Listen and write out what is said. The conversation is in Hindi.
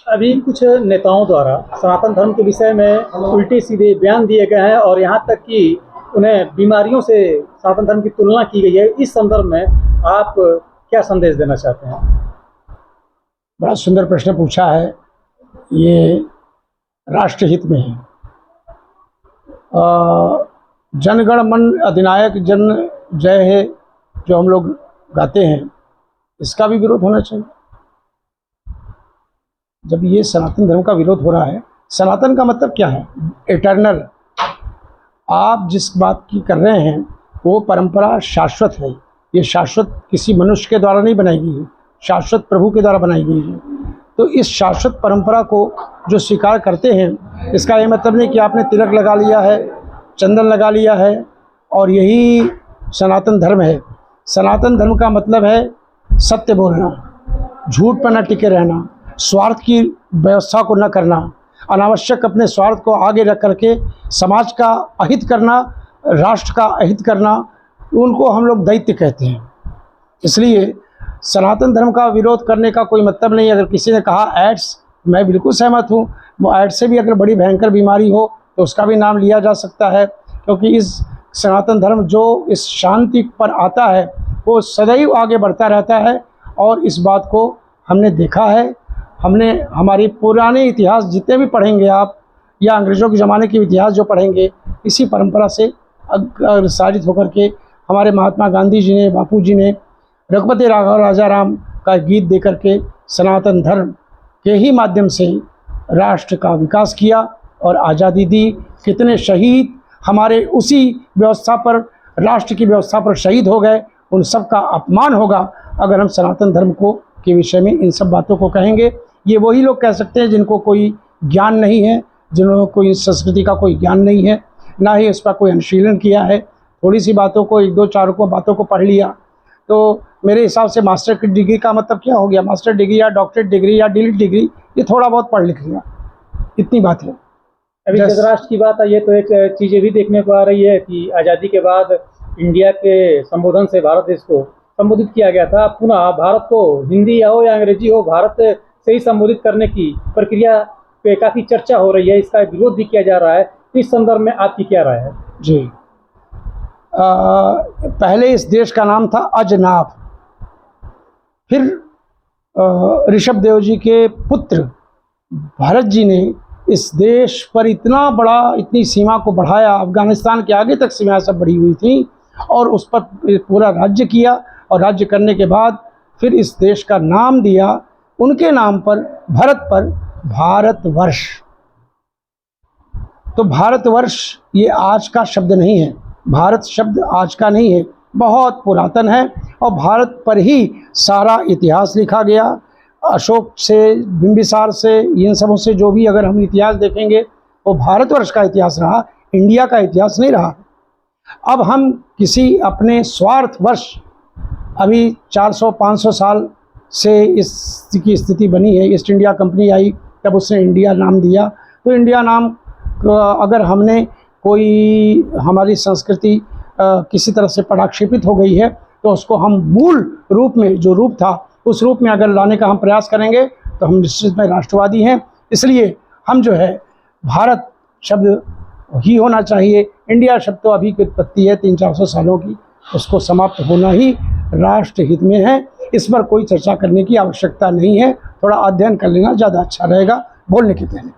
अभी कुछ नेताओं द्वारा सनातन धर्म के विषय में उल्टे सीधे बयान दिए गए हैं और यहाँ तक कि उन्हें बीमारियों से सनातन धर्म की तुलना की गई है। इस संदर्भ में आप क्या संदेश देना चाहते हैं? बड़ा सुंदर प्रश्न पूछा है। ये राष्ट्रहित में है। जनगण मन अधिनायक जन जय है जो हम लोग गाते हैं, इसका भी विरोध होना चाहिए। जब ये सनातन धर्म का विरोध हो रहा है, सनातन का मतलब क्या है? इटर्नल। आप जिस बात की कर रहे हैं वो परंपरा शाश्वत है। ये शाश्वत किसी मनुष्य के द्वारा नहीं बनाई गई है, शाश्वत प्रभु के द्वारा बनाई गई है। तो इस शाश्वत परंपरा को जो स्वीकार करते हैं, इसका ये मतलब नहीं कि आपने तिलक लगा लिया है, चंदन लगा लिया है और यही सनातन धर्म है। सनातन धर्म का मतलब है सत्य बोलना, झूठ पर न टिके रहना, स्वार्थ की व्यवस्था को न करना, अनावश्यक अपने स्वार्थ को आगे रख करके समाज का अहित करना, राष्ट्र का अहित करना, उनको हम लोग दैत्य कहते हैं। इसलिए सनातन धर्म का विरोध करने का कोई मतलब नहीं। अगर किसी ने कहा एड्स, मैं बिल्कुल सहमत हूँ। वो एड्स से भी अगर बड़ी भयंकर बीमारी हो तो उसका भी नाम लिया जा सकता है, क्योंकि इस सनातन धर्म जो इस शांति पर आता है वो सदैव आगे बढ़ता रहता है। और इस बात को हमने देखा है। हमने हमारी पुराने इतिहास जितने भी पढ़ेंगे आप, या अंग्रेज़ों के ज़माने के इतिहास जो पढ़ेंगे, इसी परंपरा से अग्रसारित होकर के हमारे महात्मा गांधी जी ने, बापू जी ने रघुपति राघव राजा राम का गीत दे करके सनातन धर्म के ही माध्यम से राष्ट्र का विकास किया और आज़ादी दी। कितने शहीद हमारे उसी व्यवस्था पर, राष्ट्र की व्यवस्था पर शहीद हो गए। उन सब का अपमान होगा अगर हम सनातन धर्म को के विषय में इन सब बातों को कहेंगे। ये वही लोग कह सकते हैं जिनको कोई ज्ञान नहीं है, जिन्होंने कोई संस्कृति का कोई ज्ञान नहीं है, ना ही उस पर कोई अनुशीलन किया है। थोड़ी सी बातों को, एक दो चार को बातों को पढ़ लिया तो मेरे हिसाब से मास्टर की डिग्री का मतलब क्या हो गया? मास्टर डिग्री या डॉक्टरेट डिग्री या डीलिट डिग्री, ये थोड़ा बहुत पढ़ लिख लिया, इतनी बात है। अभी जब राष्ट्र की बात आई है तो एक चीज़ें भी देखने को आ रही है कि आज़ादी के बाद इंडिया के संबोधन से भारत देश को संबोधित किया गया था। पुनः भारत को हिंदी हो या अंग्रेजी हो, भारत से ही संबोधित करने की प्रक्रिया पे काफ़ी चर्चा हो रही है। इसका विरोध भी किया जा रहा है। इस संदर्भ में आपकी क्या राय है? जी, पहले इस देश का नाम था अजनाब। फिर ऋषभ देव जी के पुत्र भरत जी ने इस देश पर इतना बड़ा, इतनी सीमा को बढ़ाया, अफगानिस्तान के आगे तक सीमा सब बढ़ी हुई थी, और उस पर पूरा राज्य किया। और राज्य करने के बाद फिर इस देश का नाम दिया उनके नाम पर, भरत पर, भारतवर्ष। तो भारतवर्ष ये आज का शब्द नहीं है, भारत शब्द आज का नहीं है, बहुत पुरातन है। और भारत पर ही सारा इतिहास लिखा गया। अशोक से, बिंबिसार से, इन सबों से जो भी अगर हम इतिहास देखेंगे वो भारतवर्ष का इतिहास रहा, इंडिया का इतिहास नहीं रहा। अब हम किसी अपने स्वार्थवश, अभी 400-500 साल से इसकी स्थिति बनी है। ईस्ट इंडिया कंपनी आई तब उसने इंडिया नाम दिया। तो इंडिया नाम अगर हमने कोई, हमारी संस्कृति किसी तरह से पराक्षेपित हो गई है तो उसको हम मूल रूप में, जो रूप था उस रूप में अगर लाने का हम प्रयास करेंगे तो हम निश्चित में राष्ट्रवादी हैं। इसलिए हम जो है भारत शब्द ही होना चाहिए। इंडिया शब्द तो अभी की उत्पत्ति है 300-400 सालों की, उसको समाप्त होना ही राष्ट्र हित में है। इस पर कोई चर्चा करने की आवश्यकता नहीं है। थोड़ा अध्ययन कर लेना ज़्यादा अच्छा रहेगा बोलने के पहले।